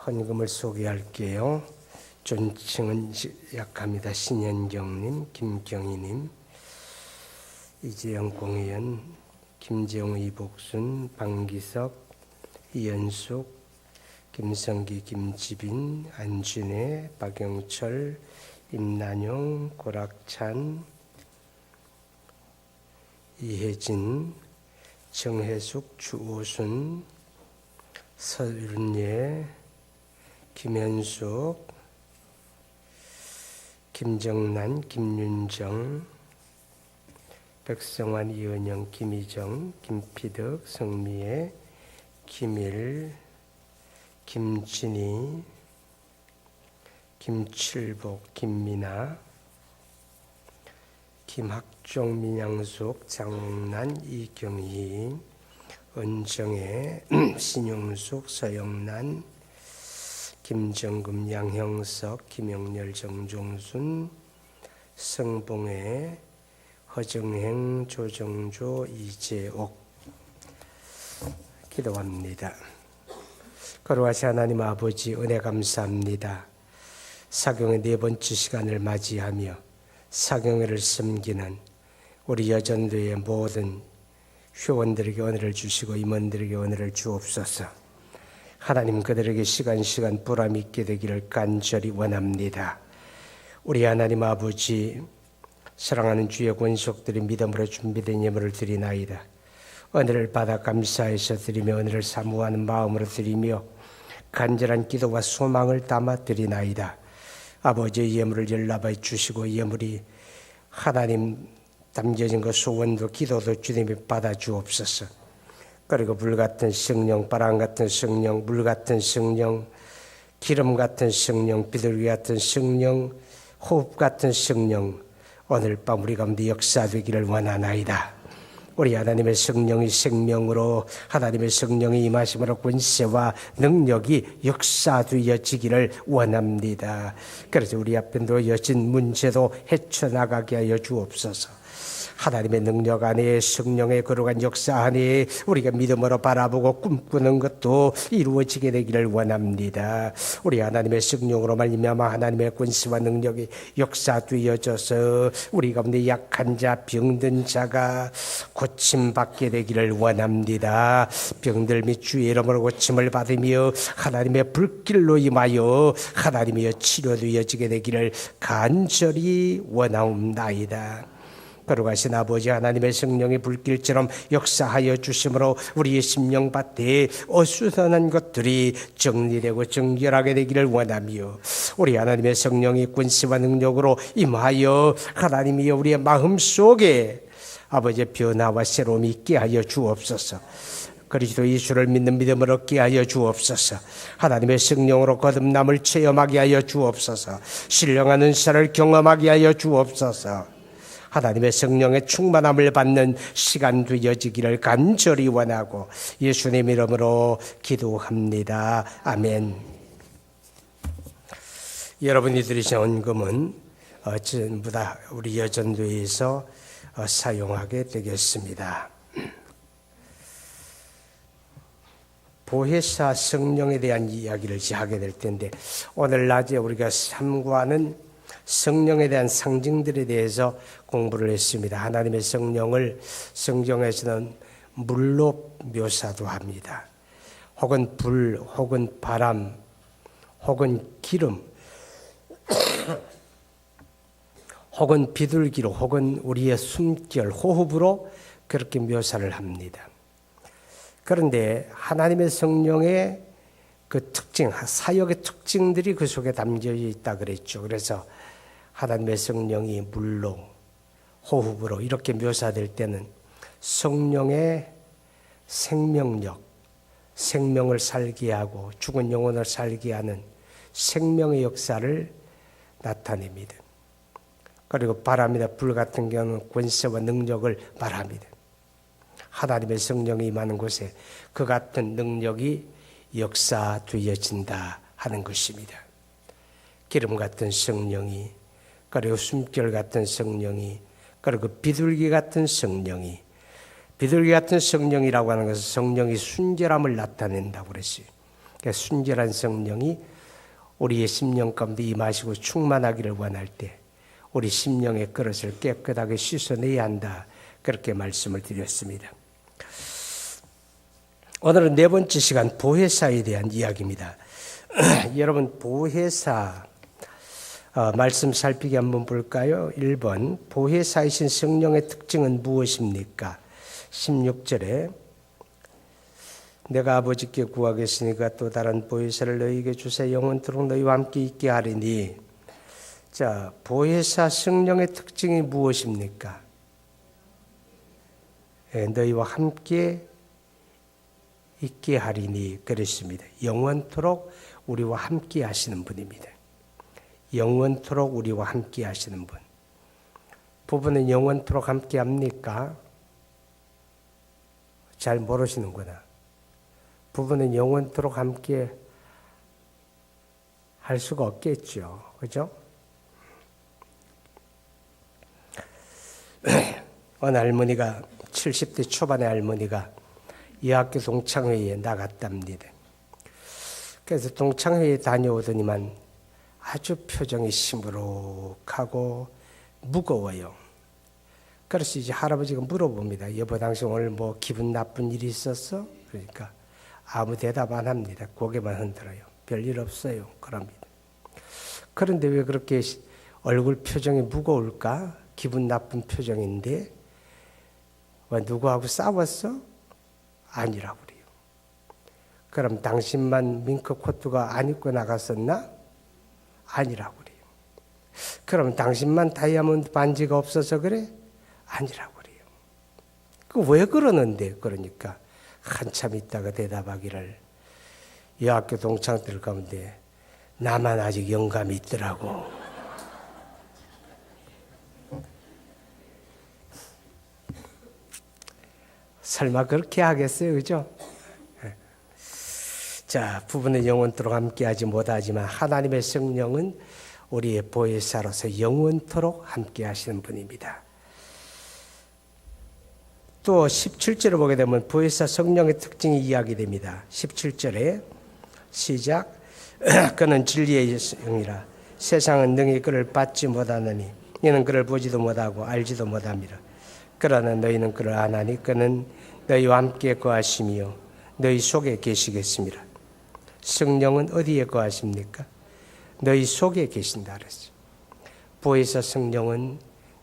헌금을 소개할게요. 존칭은 약합니다. 신현경님, 김경희님, 이재영 공의원, 김재용, 이복순, 방기석, 이연숙, 김성기, 김지빈, 안준혜, 박영철, 임난용, 고락찬, 이혜진, 정혜숙, 주오순, 서윤예, 김현숙, 김정란, 김윤정, 백성환, 이은영, 김희정, 김피득, 성미애, 김일, 김진희, 김칠복, 김민아, 김학종, 민양숙, 장난, 이경희, 은정혜, 신용숙, 서영란, 김정금, 양형석, 김영렬, 정종순, 성봉혜, 허정행, 조정조, 이재옥. 기도합니다. 거룩하신 하나님 아버지, 은혜 감사합니다. 사경의 네 번째 시간을 맞이하며 사경회를 섬기는 우리 여전도의 모든 회원들에게 은혜를 주시고 임원들에게 은혜를 주옵소서. 하나님, 그들에게 시간 보람 있게 되기를 간절히 원합니다. 우리 하나님 아버지, 사랑하는 주의 권속들이 믿음으로 준비된 예물을 드리나이다. 은혜를 받아 감사해서 드리며 은혜를 사모하는 마음으로 드리며 간절한 기도와 소망을 담아 드리나이다. 아버지의 예물을 연락해 주시고 예물이 하나님 담겨진 것 소원도 기도도 주님이 받아 주옵소서. 그리고 불같은 성령, 바람 같은 성령, 물 같은 성령, 기름 같은 성령, 비둘기 같은 성령, 호흡 같은 성령, 오늘 밤 우리 가운데 역사되기를 원하나이다. 우리 하나님의 성령이 생명으로, 하나님의 성령이 임하심으로 권세와 능력이 역사되어지기를 원합니다. 그래서 우리 앞에 놓여진 문제도 헤쳐나가게 하여 주옵소서. 하나님의 능력 안에, 성령의 거룩한 역사 안에 우리가 믿음으로 바라보고 꿈꾸는 것도 이루어지게 되기를 원합니다. 우리 하나님의 성령으로 말미암아 하나님의 권세와 능력이 역사되어져서 우리 가운데 약한 자, 병든 자가 고침받게 되기를 원합니다. 병들 및 주의 이름으로 고침을 받으며 하나님의 불길로 임하여 하나님이여 치료되어지게 되기를 간절히 원하옵나이다. 거룩하신 아버지, 하나님의 성령의 불길처럼 역사하여 주심으로 우리의 심령밭에 어수선한 것들이 정리되고 정결하게 되기를 원하며 우리 하나님의 성령의 권세와 능력으로 임하여 하나님이여 우리의 마음속에 아버지의 변화와 새로움이 있게 하여 주옵소서. 그리스도 예수를 믿는 믿음을 얻게 하여 주옵소서. 하나님의 성령으로 거듭남을 체험하게 하여 주옵소서. 신령한 은사를 경험하게 하여 주옵소서. 하나님의 성령의 충만함을 받는 시간 되어지기를 간절히 원하고 예수님 이름으로 기도합니다. 아멘. 여러분이 들으신 헌금은 전부 다 우리 여전도에서 사용하게 되겠습니다. 보혜사 성령에 대한 이야기를 하게 될 텐데, 오늘 낮에 우리가 삼구하는 성령에 대한 상징들에 대해서 공부를 했습니다. 하나님의 성령을 성경에서는 물로 묘사도 합니다. 혹은 불, 혹은 바람, 혹은 기름, 혹은 비둘기로, 혹은 우리의 숨결, 호흡으로 그렇게 묘사를 합니다. 그런데 하나님의 성령의 그 특징, 사역의 특징들이 그 속에 담겨 있다 그랬죠. 그래서 하나님의 성령이 물로, 호흡으로 이렇게 묘사될 때는 성령의 생명력, 생명을 살게 하고 죽은 영혼을 살게 하는 생명의 역사를 나타냅니다. 그리고 바람이나 불 같은 경우는 권세와 능력을 말합니다. 하나님의 성령이 임하는 곳에 그 같은 능력이 역사되어진다 하는 것입니다. 기름 같은 성령이, 그리고 숨결 같은 성령이, 그리고 비둘기 같은 성령이, 비둘기 같은 성령이라고 하는 것은 성령이 순결함을 나타낸다고 그랬어요. 그러니까 순결한 성령이 우리의 심령 가운데 임하시고 충만하기를 원할 때 우리 심령의 그릇을 깨끗하게 씻어내야 한다. 그렇게 말씀을 드렸습니다. 오늘은 네 번째 시간 보혜사에 대한 이야기입니다. 여러분 보혜사 말씀 살피기 한번 볼까요? 1번 보혜사이신 성령의 특징은 무엇입니까? 16절에 내가 아버지께 구하겠으니까 또 다른 보혜사를 너희에게 주사 영원토록 너희와 함께 있게 하리니. 자, 보혜사 성령의 특징이 무엇입니까? 너희와 함께 있게 하리니 그랬습니다. 영원토록 우리와 함께 하시는 분입니다. 영원토록 우리와 함께 하시는 분. 부부는 영원토록 함께 합니까? 잘 모르시는구나. 부부는 영원토록 함께 할 수가 없겠죠. 그죠? 어느 할머니가 70대 초반의 할머니가 이 학교 동창회의에 나갔답니다. 그래서 동창회의에 다녀오더니만 아주 표정이 시무룩하고 무거워요. 그래서 이제 할아버지가 물어봅니다. 여보 당신 오늘 뭐 기분 나쁜 일이 있었어? 그러니까 아무 대답 안 합니다. 고개만 흔들어요. 별일 없어요. 그럽니다. 그런데 왜 그렇게 얼굴 표정이 무거울까? 기분 나쁜 표정인데 왜 누구하고 싸웠어? 아니라고 그래요. 그럼 당신만 밍크 코트가 안 입고 나갔었나? 아니라고 그래요. 그럼 당신만 다이아몬드 반지가 없어서 그래? 아니라고 그래요. 그 왜 그러는데? 그러니까 한참 있다가 대답하기를 여학교 동창들 가운데 나만 아직 영감이 있더라고. 설마 그렇게 하겠어요, 그죠? 자, 부부는 영원토록 함께하지 못하지만 하나님의 성령은 우리의 보혜사로서 영원토록 함께하시는 분입니다. 또 17절을 보게 되면 보혜사 성령의 특징이 이야기됩니다. 17절에 시작. 그는 진리의 영이라 세상은 능히 그를 받지 못하느니 너는 그를 보지도 못하고 알지도 못함이라. 그러나 너희는 그를 아나니 그는 너희와 함께 거하시며 너희 속에 계시겠습니다. 성령은 어디에 거하십니까? 너희 속에 계신다 그랬어요. 보혜사 성령은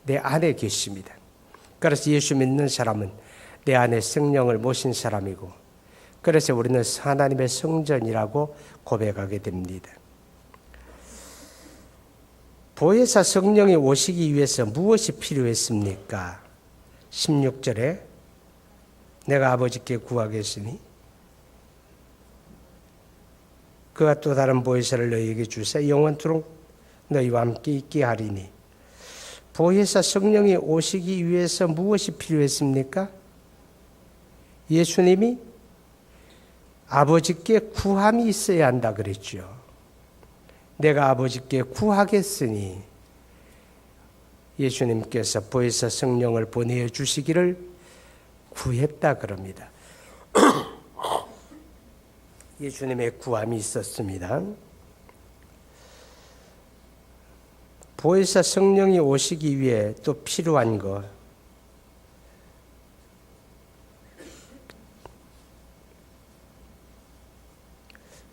내 안에 계십니다. 그래서 예수 믿는 사람은 내 안에 성령을 모신 사람이고 그래서 우리는 하나님의 성전이라고 고백하게 됩니다. 보혜사 성령이 오시기 위해서 무엇이 필요했습니까? 16절에 내가 아버지께 구하겠으니 그가 또 다른 보혜사를 너희에게 주사 영원토록 너희와 함께 있게 하리니. 보혜사 성령이 오시기 위해서 무엇이 필요했습니까? 예수님이 아버지께 구함이 있어야 한다 그랬죠. 내가 아버지께 구하겠으니 예수님께서 보혜사 성령을 보내주시기를 구했다 그럽니다. 예수님의 구함이 있었습니다. 보혜사 성령이 오시기 위해 또 필요한 것.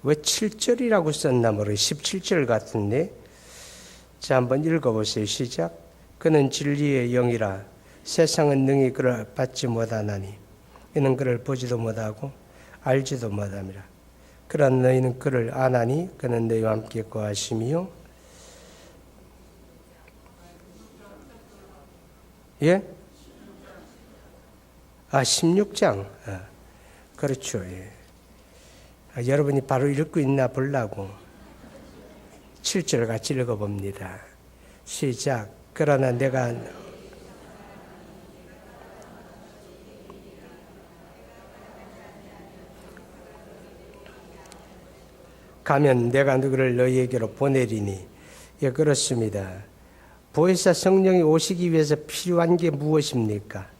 왜 7절이라고 썼나 모르겠어요. 17절 같은데. 자, 한번 읽어보세요. 시작. 그는 진리의 영이라 세상은 능히 그를 받지 못하나니 이는 그를 보지도 못하고 알지도 못함이라. 그러나 너희는 그를 아나니 그는 너희와 함께 거하시며. 예? 16장. 그렇죠. 예. 여러분이 바로 읽고 있나 보려고 7절 같이 읽어봅니다. 시작. 그러나 내가 가면 내가 누구를 너희에게로 보내리니. 예, 그렇습니다. 보혜사 성령이 오시기 위해서 필요한 게 무엇입니까?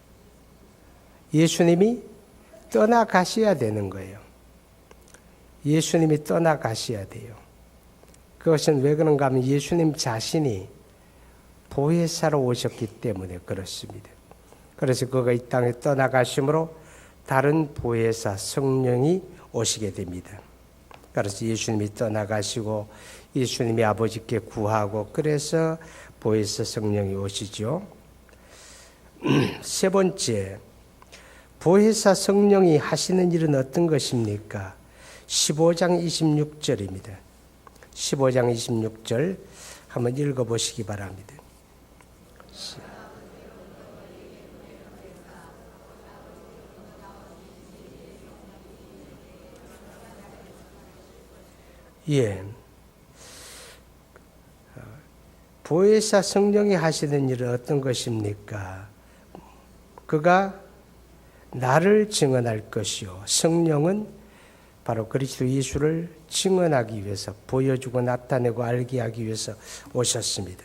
예수님이 떠나가셔야 되는 거예요. 예수님이 떠나가셔야 돼요. 그것은 왜 그런가 하면 예수님 자신이 보혜사로 오셨기 때문에 그렇습니다. 그래서 그가 이 땅에 떠나가심으로 다른 보혜사 성령이 오시게 됩니다. 그래서 예수님이 떠나가시고 예수님이 아버지께 구하고 그래서 보혜사 성령이 오시죠. 세 번째, 보혜사 성령이 하시는 일은 어떤 것입니까? 15장 26절입니다. 15장 26절 한번 읽어보시기 바랍니다. 예. 보혜사 성령이 하시는 일은 어떤 것입니까? 그가 나를 증언할 것이요. 성령은 바로 그리스도 예수를 증언하기 위해서 보여주고 나타내고 알게 하기 위해서 오셨습니다.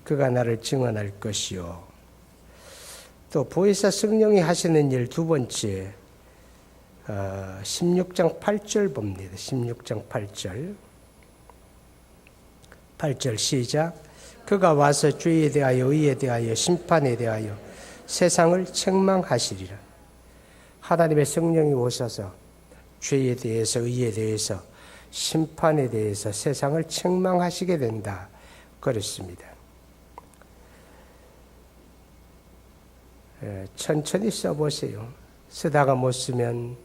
그가 나를 증언할 것이요. 또 보혜사 성령이 하시는 일 두 번째 16장 8절 봅니다. 16장 8절. 8절 시작. 그가 와서 죄에 대하여 의에 대하여 심판에 대하여 세상을 책망하시리라. 하나님의 성령이 오셔서 죄에 대해서 의에 대해서 심판에 대해서 세상을 책망하시게 된다. 그렇습니다. 천천히 써보세요. 쓰다가 못 쓰면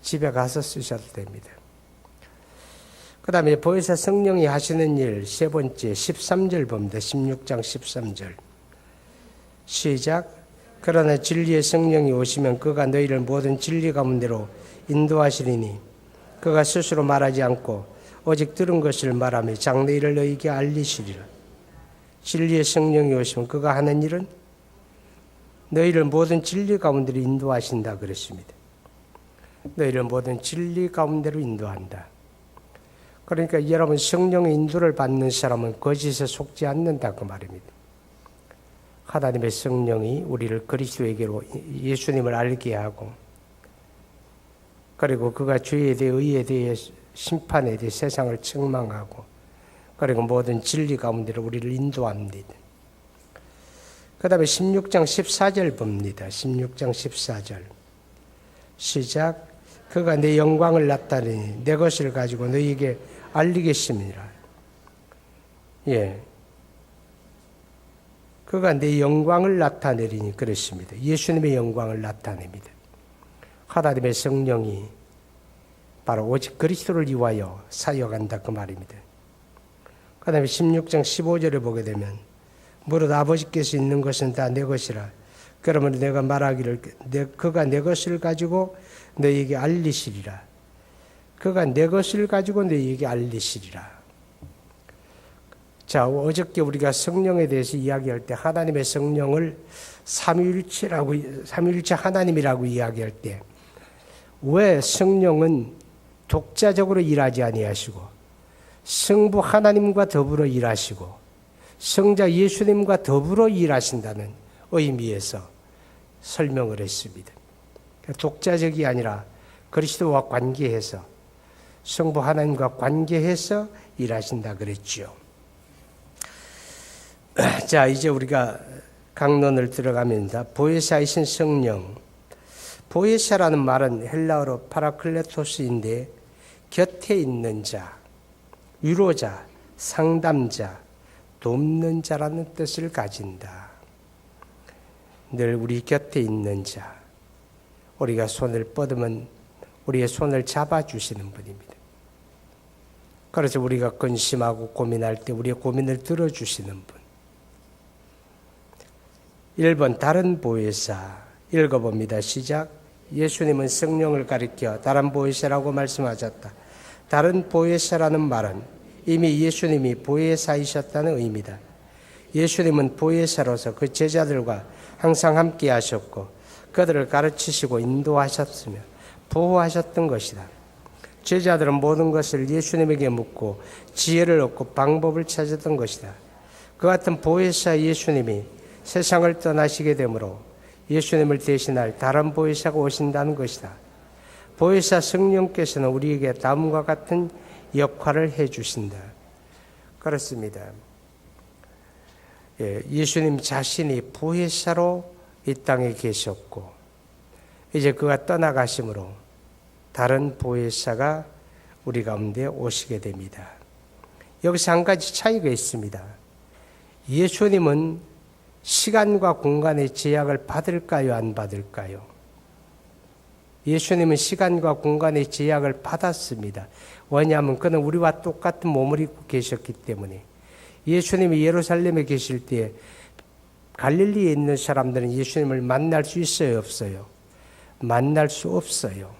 집에 가서 쓰셔도 됩니다. 그 다음에 보혜사 성령이 하시는 일 세 번째 13절 봅니다. 16장 13절 시작. 그러나 진리의 성령이 오시면 그가 너희를 모든 진리 가운데로 인도하시리니 그가 스스로 말하지 않고 오직 들은 것을 말하며 장래일을 너희에게 알리시리라. 진리의 성령이 오시면 그가 하는 일은 너희를 모든 진리 가운데로 인도하신다 그랬습니다. 너희를 모든 진리 가운데로 인도한다. 그러니까 여러분 성령의 인도를 받는 사람은 거짓에 속지 않는다 그 말입니다. 하나님의 성령이 우리를 그리스도에게로 예수님을 알게 하고 그리고 그가 죄에 대해 의에 대해 심판에 대해 세상을 책망하고 그리고 모든 진리 가운데로 우리를 인도합니다. 그 다음에 16장 14절 봅니다. 16장 14절 시작. 그가 내 영광을 나타내니 내 것을 가지고 너희에게 알리겠습니다. 예, 그가 내 영광을 나타내리니 그랬습니다. 예수님의 영광을 나타냅니다. 하나님의 성령이 바로 오직 그리스도를 위하여 사역한다 그 말입니다. 그 다음에 16장 15절에 보게 되면 무릇 아버지께서 있는 것은 다 내 것이라. 그러면 내가 말하기를 그가 내 것을 가지고 너희에게 알리시리라. 그가 내 것을 가지고 너희에게 알리시리라. 자, 어저께 우리가 성령에 대해서 이야기할 때 하나님의 성령을 삼위일체 하나님이라고 이야기할 때 왜 성령은 독자적으로 일하지 아니하시고 성부 하나님과 더불어 일하시고 성자 예수님과 더불어 일하신다는 의미에서 설명을 했습니다. 독자적이 아니라 그리스도와 관계해서 성부 하나님과 관계해서 일하신다 그랬죠. 자, 이제 우리가 강론을 들어가면서 보혜사이신 성령, 보혜사라는 말은 헬라어로 파라클레토스인데 곁에 있는 자, 위로자, 상담자, 돕는 자라는 뜻을 가진다. 늘 우리 곁에 있는 자, 우리가 손을 뻗으면 우리의 손을 잡아주시는 분입니다. 그래서 우리가 근심하고 고민할 때 우리의 고민을 들어주시는 분. 1번 다른 보혜사 읽어봅니다. 시작. 예수님은 성령을 가리켜 다른 보혜사라고 말씀하셨다. 다른 보혜사라는 말은 이미 예수님이 보혜사이셨다는 의미다. 예수님은 보혜사로서 그 제자들과 항상 함께 하셨고 그들을 가르치시고 인도하셨으며 보호하셨던 것이다. 제자들은 모든 것을 예수님에게 묻고 지혜를 얻고 방법을 찾았던 것이다. 그 같은 보혜사 예수님이 세상을 떠나시게 되므로 예수님을 대신할 다른 보혜사가 오신다는 것이다. 보혜사 성령께서는 우리에게 다음과 같은 역할을 해주신다. 그렇습니다. 예수님 자신이 보혜사로 이 땅에 계셨고 이제 그가 떠나가심으로 다른 보혜사가 우리 가운데 오시게 됩니다. 여기서 한 가지 차이가 있습니다. 예수님은 시간과 공간의 제약을 받을까요? 안 받을까요? 예수님은 시간과 공간의 제약을 받았습니다. 왜냐하면 그는 우리와 똑같은 몸을 입고 계셨기 때문에. 예수님이 예루살렘에 계실 때 갈릴리에 있는 사람들은 예수님을 만날 수 있어요? 없어요? 만날 수 없어요.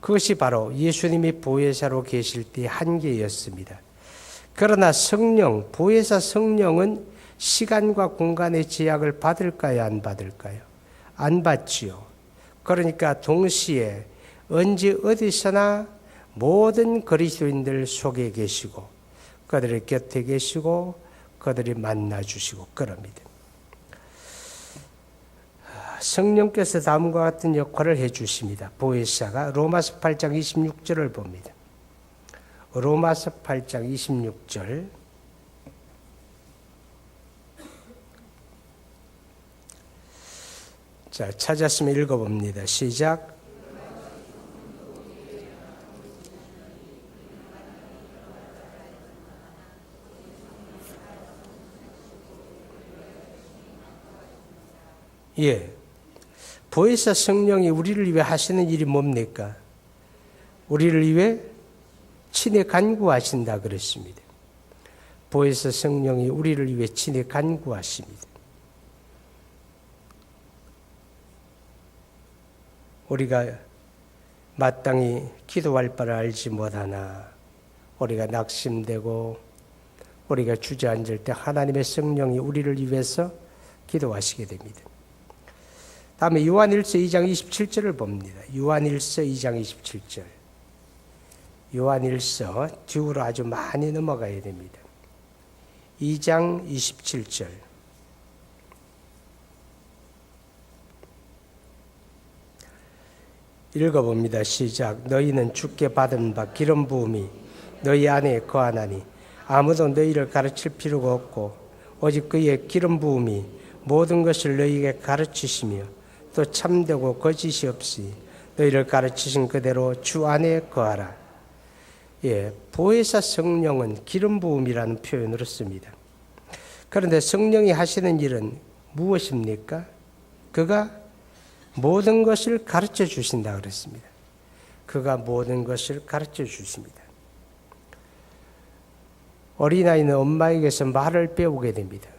그것이 바로 예수님이 보혜사로 계실 때의 한계였습니다. 그러나 성령, 보혜사 성령은 시간과 공간의 제약을 받을까요? 안 받을까요? 안 받지요. 그러니까 동시에 언제 어디서나 모든 그리스도인들 속에 계시고 그들의 곁에 계시고 그들이 만나주시고 그럽니다. 성령께서 다음과 같은 역할을 해주십니다. 보혜사가 로마서 8장 26절을 봅니다. 로마서 8장 26절 자, 찾았으면 읽어봅니다. 시작. 예. 보혜사 성령이 우리를 위해 하시는 일이 뭡니까? 우리를 위해 친히 간구하신다 그랬습니다. 보혜사 성령이 우리를 위해 친히 간구하십니다. 우리가 마땅히 기도할 바를 알지 못하나 우리가 낙심되고 우리가 주저앉을 때 하나님의 성령이 우리를 위해서 기도하시게 됩니다. 다음에 요한일서 2장 27절을 봅니다. 요한일서 2장 27절. 요한일서 뒤로 아주 많이 넘어가야 됩니다. 2장 27절. 읽어봅니다. 시작. 너희는 주께 받은 바 기름 부음이 너희 안에 거하나니 아무도 너희를 가르칠 필요가 없고 오직 그의 기름 부음이 모든 것을 너희에게 가르치시며 또 참되고 거짓이 없이 너희를 가르치신 그대로 주 안에 거하라. 예, 보혜사 성령은 기름 부음이라는 표현으로 씁니다. 그런데 성령이 하시는 일은 무엇입니까? 그가 모든 것을 가르쳐 주신다 그랬습니다. 그가 모든 것을 가르쳐 주십니다. 어린아이는 엄마에게서 말을 배우게 됩니다.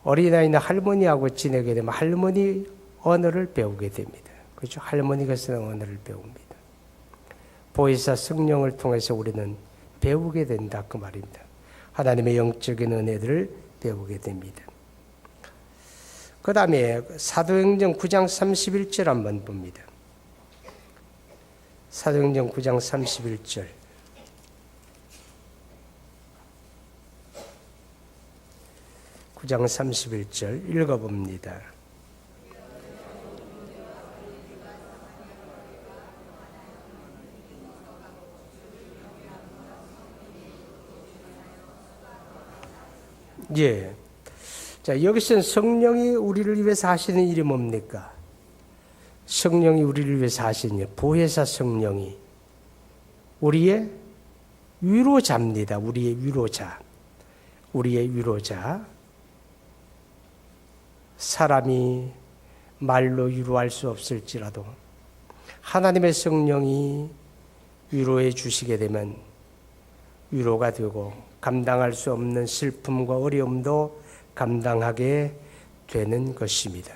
어린아이는 할머니하고 지내게 되면 할머니 언어를 배우게 됩니다. 그렇죠? 할머니가 쓰는 언어를 배웁니다. 보혜사 성령을 통해서 우리는 배우게 된다 그 말입니다. 하나님의 영적인 은혜들을 배우게 됩니다. 그 다음에 사도행전 9장 31절 한번 봅니다. 사도행전 9장 31절. (9장 31절) 읽어봅니다. 예. 자, 여기서는 성령이 우리를 위해서 하시는 일이 뭡니까? 성령이 우리를 위해서 하시는 일, 보혜사 성령이 우리의 위로자입니다. 우리의 위로자. 우리의 위로자. 사람이 말로 위로할 수 없을지라도 하나님의 성령이 위로해 주시게 되면 위로가 되고 감당할 수 없는 슬픔과 어려움도 감당하게 되는 것입니다.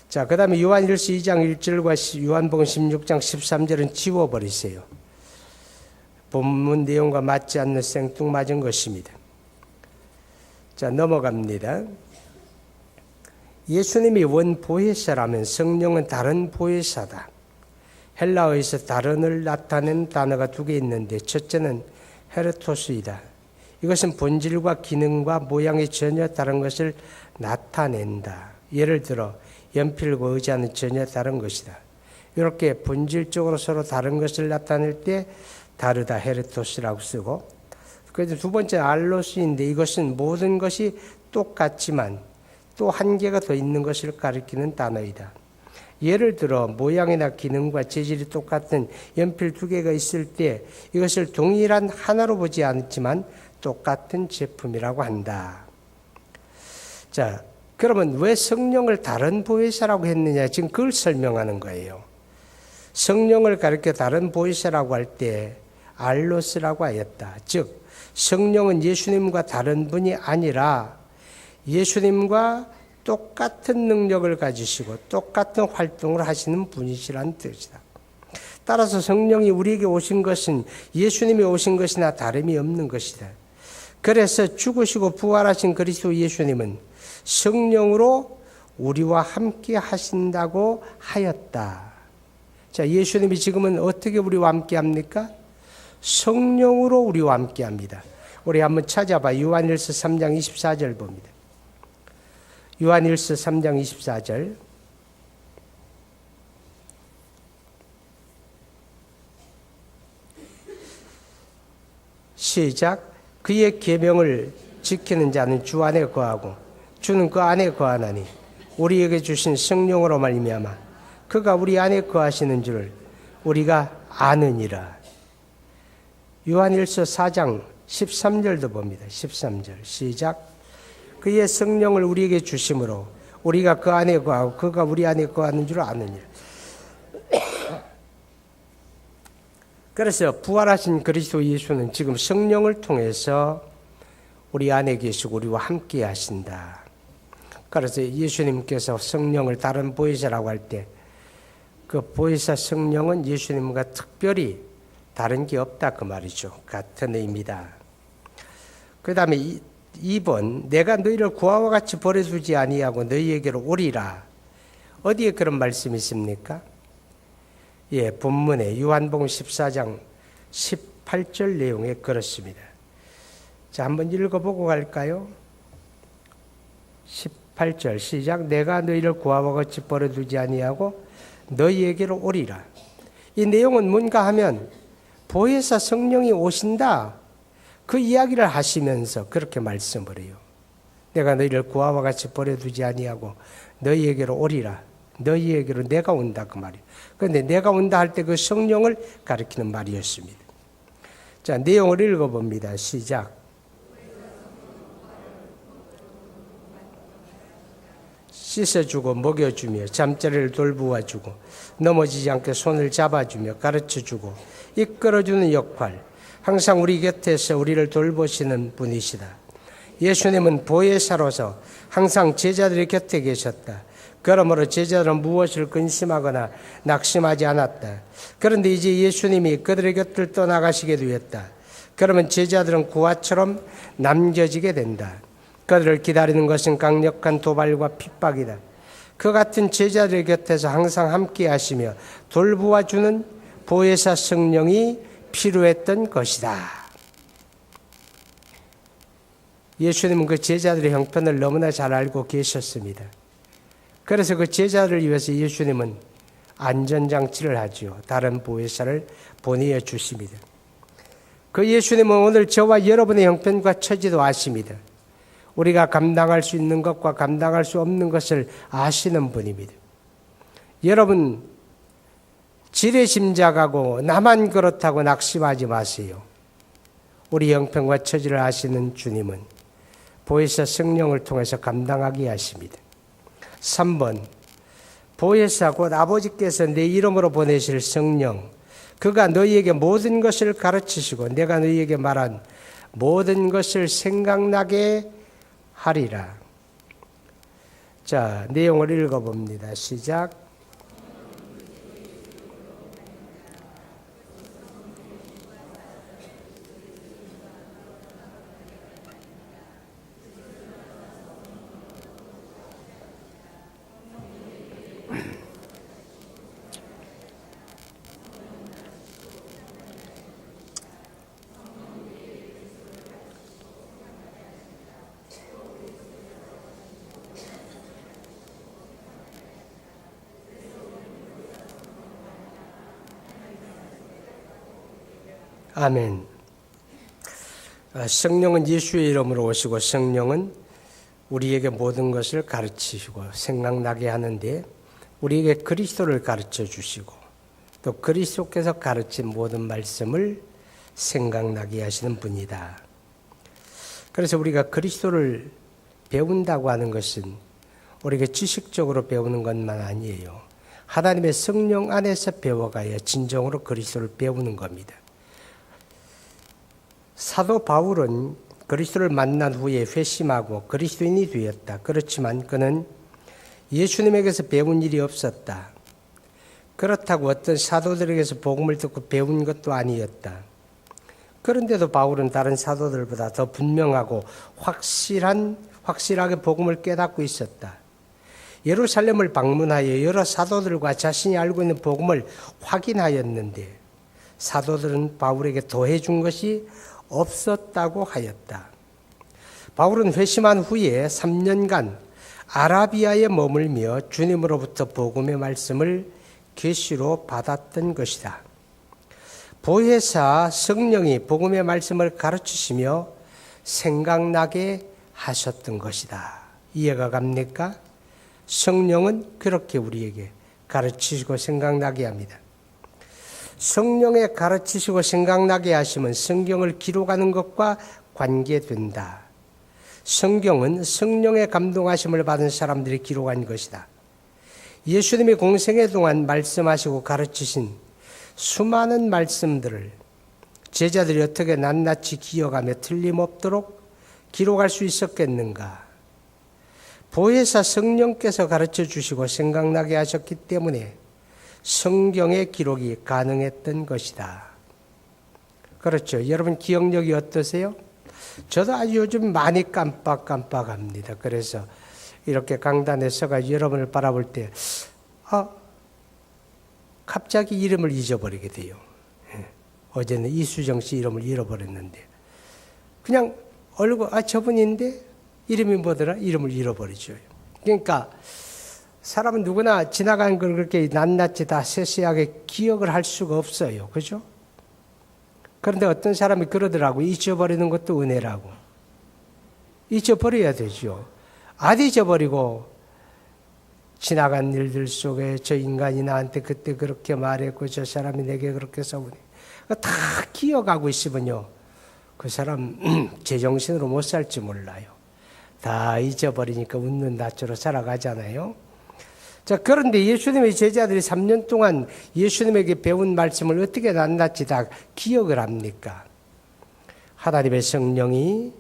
자, 그 다음에 요한일서 2장 1절과 요한복음 16장 13절은 지워버리세요. 본문 내용과 맞지 않는 생뚱맞은 것입니다. 자, 넘어갑니다. 예수님이 원 보혜사라면 성령은 다른 보혜사다. 헬라어에서 다른을 나타낸 단어가 두 개 있는데 첫째는 헤르토스이다. 이것은 본질과 기능과 모양이 전혀 다른 것을 나타낸다. 예를 들어 연필과 의자는 전혀 다른 것이다. 이렇게 본질적으로 서로 다른 것을 나타낼 때 다르다 헤르토스라고 쓰고, 그래서 두 번째 알로스인데 이것은 모든 것이 똑같지만 또 한계가 더 있는 것을 가리키는 단어이다. 예를 들어 모양이나 기능과 재질이 똑같은 연필 두 개가 있을 때 이것을 동일한 하나로 보지 않지만 똑같은 제품이라고 한다. 자, 그러면 왜 성령을 다른 보혜사라고 했느냐? 지금 그걸 설명하는 거예요. 성령을 가리켜 다른 보혜사라고 할 때 알로스라고 하였다. 즉 성령은 예수님과 다른 분이 아니라 예수님과 똑같은 능력을 가지시고 똑같은 활동을 하시는 분이시라는 뜻이다. 따라서 성령이 우리에게 오신 것은 예수님이 오신 것이나 다름이 없는 것이다. 그래서 죽으시고 부활하신 그리스도 예수님은 성령으로 우리와 함께 하신다고 하였다. 자, 예수님이 지금은 어떻게 우리와 함께 합니까? 성령으로 우리와 함께 합니다. 우리 한번 찾아봐. 요한일서 3장 24절 봅니다. 요한일서 3장 24절. 시작. 그의 계명을 지키는 자는 주 안에 거하고 주는 그 안에 거하나니 우리에게 주신 성령으로 말미암아 그가 우리 안에 거하시는 줄을 우리가 아느니라. 요한일서 4장 13절도 봅니다. 13절 시작. 그의 성령을 우리에게 주심으로 우리가 그 안에 거하고 그가 우리 안에 거하는 줄 아느니라. 그래서 부활하신 그리스도 예수는 지금 성령을 통해서 우리 안에 계시고 우리와 함께 하신다. 그래서 예수님께서 성령을 다른 보혜사라고 할 때 그 보혜사 성령은 예수님과 특별히 다른 게 없다 그 말이죠. 같은 의미다. 그 다음에 2번 내가 너희를 구하와 같이 버려두지 아니하고 너희에게로 오리라. 어디에 그런 말씀이 있습니까? 예, 본문에 요한복음 14장 18절 내용에 그렇습니다. 자, 한번 읽어보고 갈까요? 18절 시작. 내가 너희를 구하와 같이 버려두지 아니하고 너희에게로 오리라. 이 내용은 뭔가 하면 보혜사 성령이 오신다. 그 이야기를 하시면서 그렇게 말씀을 해요. 내가 너희를 구하와 같이 버려두지 아니하고 너희에게로 오리라. 너희에게로 내가 온다 그 말이에요. 그런데 내가 온다 할 때 그 성령을 가리키는 말이었습니다. 자, 내용을 읽어봅니다. 시작. 씻어주고 먹여주며 잠자리를 돌보아주고 넘어지지 않게 손을 잡아주며 가르쳐주고 이끌어주는 역할, 항상 우리 곁에서 우리를 돌보시는 분이시다. 예수님은 보혜사로서 항상 제자들의 곁에 계셨다. 그러므로 제자들은 무엇을 근심하거나 낙심하지 않았다. 그런데 이제 예수님이 그들의 곁을 떠나가시게 되었다. 그러면 제자들은 구하처럼 남겨지게 된다. 그들을 기다리는 것은 강력한 도발과 핍박이다. 그 같은 제자들의 곁에서 항상 함께 하시며 돌보아주는 보혜사 성령이 필요했던 것이다. 예수님은 그 제자들의 형편을 너무나 잘 알고 계셨습니다. 그래서 그 제자들을 위해서 예수님은 안전장치를 하지요. 다른 보혜사를 보내어 주십니다. 그 예수님은 오늘 저와 여러분의 형편과 처지도 아십니다. 우리가 감당할 수 있는 것과 감당할 수 없는 것을 아시는 분입니다. 여러분 지레짐작하고 나만 그렇다고 낙심하지 마세요. 우리 형편과 처지를 아시는 주님은 보혜사 성령을 통해서 감당하게 하십니다. 3번 보혜사 곧 아버지께서 내 이름으로 보내실 성령, 그가 너희에게 모든 것을 가르치시고 내가 너희에게 말한 모든 것을 생각나게 하리라. 자, 내용을 읽어봅니다. 시작. 아멘. 성령은 예수의 이름으로 오시고 성령은 우리에게 모든 것을 가르치시고 생각나게 하는데 우리에게 그리스도를 가르쳐 주시고 또 그리스도께서 가르친 모든 말씀을 생각나게 하시는 분이다. 그래서 우리가 그리스도를 배운다고 하는 것은 우리가 지식적으로 배우는 것만 아니에요. 하나님의 성령 안에서 배워가야 진정으로 그리스도를 배우는 겁니다. 사도 바울은 그리스도를 만난 후에 회심하고 그리스도인이 되었다. 그렇지만 그는 예수님에게서 배운 일이 없었다. 그렇다고 어떤 사도들에게서 복음을 듣고 배운 것도 아니었다. 그런데도 바울은 다른 사도들보다 더 분명하고 확실하게 복음을 깨닫고 있었다. 예루살렘을 방문하여 여러 사도들과 자신이 알고 있는 복음을 확인하였는데 사도들은 바울에게 더해준 것이 없었다고 하였다. 바울은 회심한 후에 3년간 아라비아에 머물며 주님으로부터 복음의 말씀을 계시로 받았던 것이다. 보혜사 성령이 복음의 말씀을 가르치시며 생각나게 하셨던 것이다. 이해가 갑니까? 성령은 그렇게 우리에게 가르치시고 생각나게 합니다. 성령의 가르치시고 생각나게 하시면 성경을 기록하는 것과 관계된다. 성경은 성령의 감동하심을 받은 사람들이 기록한 것이다. 예수님이 공생애 동안 말씀하시고 가르치신 수많은 말씀들을 제자들이 어떻게 낱낱이 기억하며 틀림없도록 기록할 수 있었겠는가? 보혜사 성령께서 가르쳐 주시고 생각나게 하셨기 때문에 성경의 기록이 가능했던 것이다. 그렇죠. 여러분 기억력이 어떠세요? 저도 아주 요즘 많이 깜빡합니다. 그래서 이렇게 강단에 서가 여러분을 바라볼 때 갑자기 이름을 잊어버리게 돼요. 어제는 이수정 씨 이름을 잃어버렸는데 그냥 얼굴 저분인데 이름이 뭐더라? 이름을 잃어버리죠. 그러니까 사람은 누구나 지나간 걸 그렇게 낱낱이 다 세세하게 기억을 할 수가 없어요. 그죠? 그런데 어떤 사람이 그러더라고요. 잊어버리는 것도 은혜라고. 잊어버려야 되죠. 안 잊어버리고 지나간 일들 속에 저 인간이 나한테 그때 그렇게 말했고 저 사람이 내게 그렇게 써보니 다 기억하고 있으면요. 그 사람 제정신으로 못 살지 몰라요. 다 잊어버리니까 웃는 낯으로 살아가잖아요. 자, 그런데 예수님의 제자들이 3년 동안 예수님에게 배운 말씀을 어떻게 낱낱이 다 기억을 합니까? 하나님의 성령이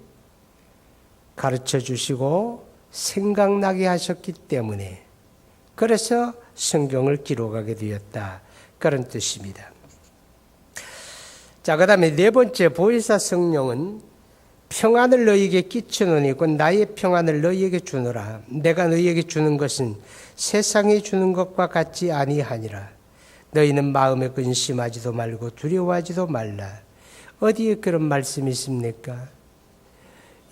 가르쳐 주시고 생각나게 하셨기 때문에 그래서 성경을 기록하게 되었다. 그런 뜻입니다. 자, 그 다음에 네 번째 보혜사 성령은 평안을 너희에게 끼치노니 곧 나의 평안을 너희에게 주노라. 내가 너희에게 주는 것은 세상이 주는 것과 같지 아니하니라. 너희는 마음에 근심하지도 말고 두려워하지도 말라. 어디에 그런 말씀이 있습니까?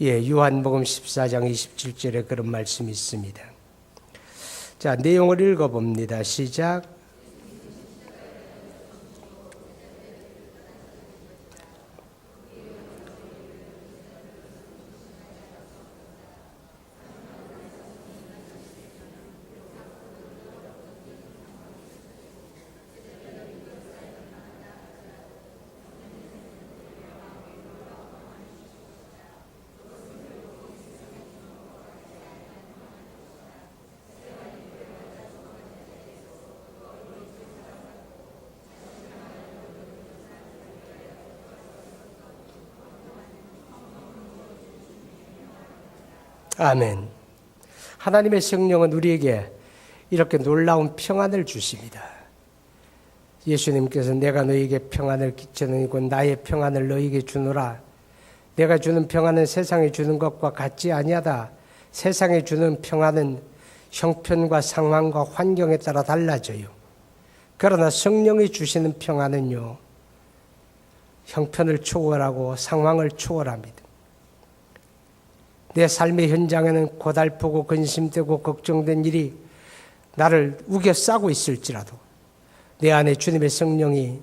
요한복음 14장 27절에 그런 말씀이 있습니다. 자, 내용을 읽어봅니다. 시작. 아멘. 하나님의 성령은 우리에게 이렇게 놀라운 평안을 주십니다. 예수님께서 내가 너희에게 평안을 끼치노니 곧 나의 평안을 너희에게 주노라. 내가 주는 평안은 세상이 주는 것과 같지 아니하다. 세상이 주는 평안은 형편과 상황과 환경에 따라 달라져요. 그러나 성령이 주시는 평안은요, 형편을 초월하고 상황을 초월합니다. 내 삶의 현장에는 고달프고 근심되고 걱정된 일이 나를 우겨 싸고 있을지라도 내 안에 주님의 성령이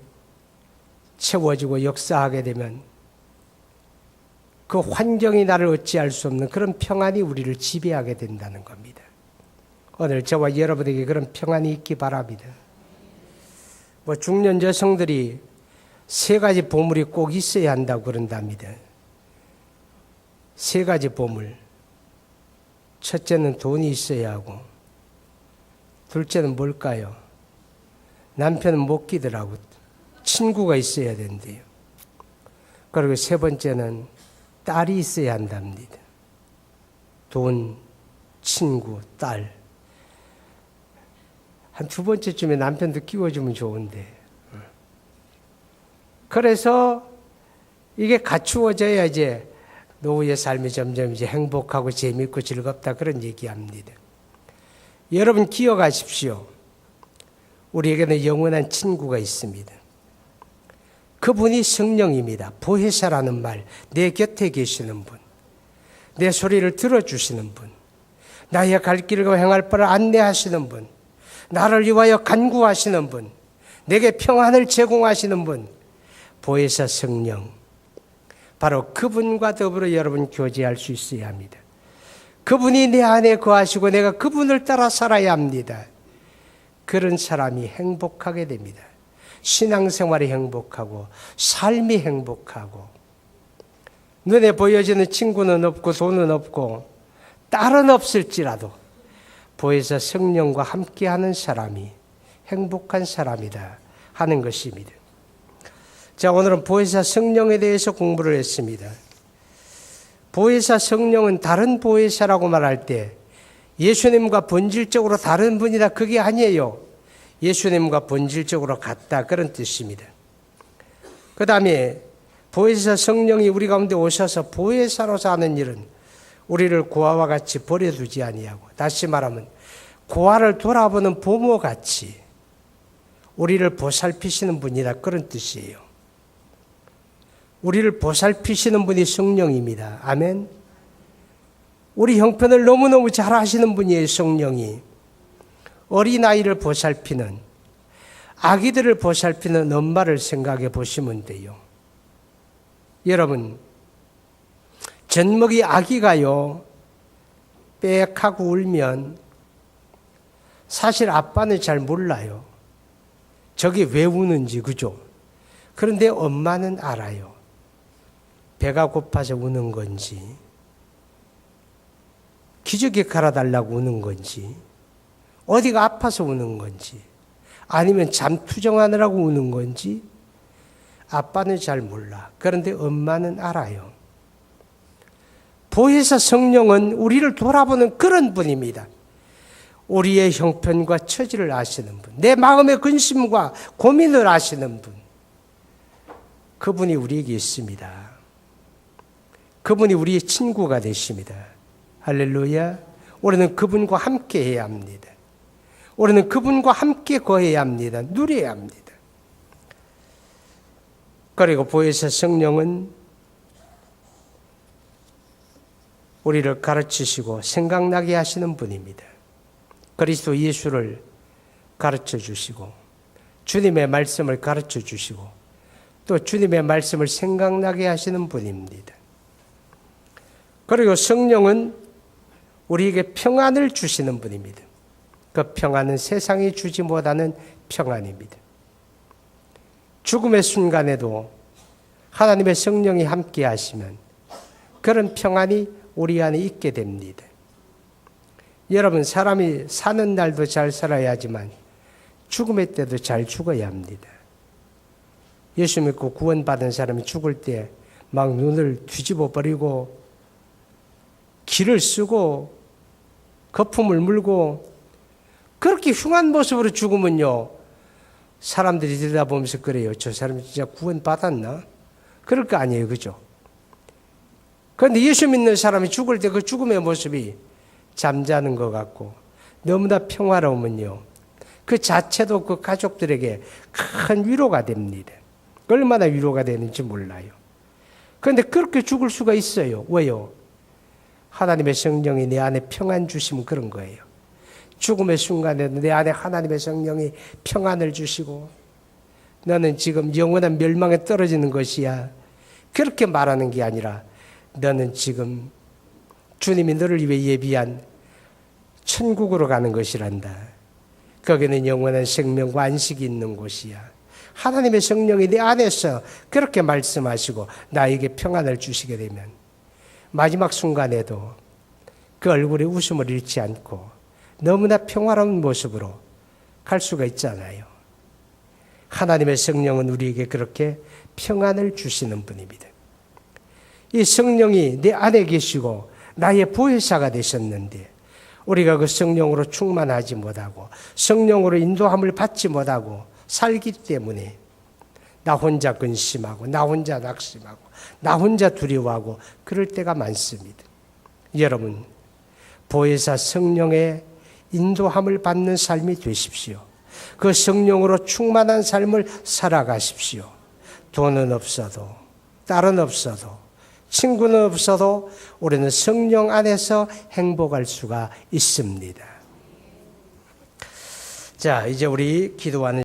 채워지고 역사하게 되면 그 환경이 나를 어찌할 수 없는 그런 평안이 우리를 지배하게 된다는 겁니다. 오늘 저와 여러분에게 그런 평안이 있기 바랍니다. 중년 여성들이 3가지 보물이 꼭 있어야 한다고 그런답니다. 3가지 보물. 첫째는 돈이 있어야 하고, 둘째는 뭘까요? 남편은 못 끼더라고. 친구가 있어야 된대요. 그리고 3번째는 딸이 있어야 한답니다. 돈, 친구, 딸. 한 2번째쯤에 남편도 끼워주면 좋은데. 그래서 이게 갖추어져야 이제 노후의 삶이 점점 이제 행복하고 재미있고 즐겁다 그런 얘기합니다. 여러분 기억하십시오. 우리에게는 영원한 친구가 있습니다. 그분이 성령입니다. 보혜사라는 말, 내 곁에 계시는 분, 내 소리를 들어주시는 분, 나의 갈 길과 행할 바를 안내하시는 분, 나를 위하여 간구하시는 분, 내게 평안을 제공하시는 분, 보혜사 성령. 바로 그분과 더불어 여러분 교제할 수 있어야 합니다. 그분이 내 안에 거하시고 내가 그분을 따라 살아야 합니다. 그런 사람이 행복하게 됩니다. 신앙생활이 행복하고 삶이 행복하고 눈에 보여지는 친구는 없고 돈은 없고 딸은 없을지라도 보혜사 성령과 함께하는 사람이 행복한 사람이다 하는 것입니다. 자, 오늘은 보혜사 성령에 대해서 공부를 했습니다. 보혜사 성령은 다른 보혜사라고 말할 때 예수님과 본질적으로 다른 분이다 그게 아니에요. 예수님과 본질적으로 같다 그런 뜻입니다. 그 다음에 보혜사 성령이 우리 가운데 오셔서 보혜사로서 하는 일은 우리를 고아와 같이 버려두지 아니하고, 다시 말하면 고아를 돌아보는 부모같이 우리를 보살피시는 분이다 그런 뜻이에요. 우리를 보살피시는 분이 성령입니다. 아멘. 우리 형편을 너무너무 잘 아시는 분이에요. 성령이 어린아이를 보살피는, 아기들을 보살피는 엄마를 생각해 보시면 돼요. 여러분, 젖먹이 아기가요 빽하고 울면 사실 아빠는 잘 몰라요. 저게 왜 우는지, 그죠? 그런데 엄마는 알아요. 배가 고파서 우는 건지, 기저귀 갈아달라고 우는 건지, 어디가 아파서 우는 건지, 아니면 잠투정하느라고 우는 건지 아빠는 잘 몰라. 그런데 엄마는 알아요. 보혜사 성령은 우리를 돌아보는 그런 분입니다. 우리의 형편과 처지를 아시는 분, 내 마음의 근심과 고민을 아시는 분, 그분이 우리에게 있습니다. 그분이 우리의 친구가 되십니다. 할렐루야. 우리는 그분과 함께 해야 합니다. 우리는 그분과 함께 거해야 합니다. 누려야 합니다. 그리고 보혜사 성령은 우리를 가르치시고 생각나게 하시는 분입니다. 그리스도 예수를 가르쳐 주시고 주님의 말씀을 가르쳐 주시고 또 주님의 말씀을 생각나게 하시는 분입니다. 그리고 성령은 우리에게 평안을 주시는 분입니다. 그 평안은 세상이 주지 못하는 평안입니다. 죽음의 순간에도 하나님의 성령이 함께 하시면 그런 평안이 우리 안에 있게 됩니다. 여러분, 사람이 사는 날도 잘 살아야 하지만 죽음의 때도 잘 죽어야 합니다. 예수 믿고 구원받은 사람이 죽을 때 막 눈을 뒤집어 버리고 기를 쓰고 거품을 물고 그렇게 흉한 모습으로 죽으면요, 사람들이 들여다보면서 그래요. 저 사람이 진짜 구원받았나? 그럴 거 아니에요. 그죠? 그런데 예수 믿는 사람이 죽을 때 그 죽음의 모습이 잠자는 것 같고 너무나 평화로우면요, 그 자체도 그 가족들에게 큰 위로가 됩니다. 얼마나 위로가 되는지 몰라요. 그런데 그렇게 죽을 수가 있어요. 왜요? 하나님의 성령이 내 안에 평안 주시면 그런 거예요. 죽음의 순간에도 내 안에 하나님의 성령이 평안을 주시고 너는 지금 영원한 멸망에 떨어지는 것이야. 그렇게 말하는 게 아니라 너는 지금 주님이 너를 위해 예비한 천국으로 가는 것이란다. 거기는 영원한 생명과 안식이 있는 곳이야. 하나님의 성령이 내 안에서 그렇게 말씀하시고 나에게 평안을 주시게 되면 마지막 순간에도 그 얼굴에 웃음을 잃지 않고 너무나 평화로운 모습으로 갈 수가 있잖아요. 하나님의 성령은 우리에게 그렇게 평안을 주시는 분입니다. 이 성령이 내 안에 계시고 나의 보혜사가 되셨는데 우리가 그 성령으로 충만하지 못하고 성령으로 인도함을 받지 못하고 살기 때문에 나 혼자 근심하고 나 혼자 낙심하고 나 혼자 두려워하고 그럴 때가 많습니다. 여러분, 보혜사 성령의 인도함을 받는 삶이 되십시오. 그 성령으로 충만한 삶을 살아가십시오. 돈은 없어도 딸은 없어도 친구는 없어도 우리는 성령 안에서 행복할 수가 있습니다. 자, 이제 우리 기도하는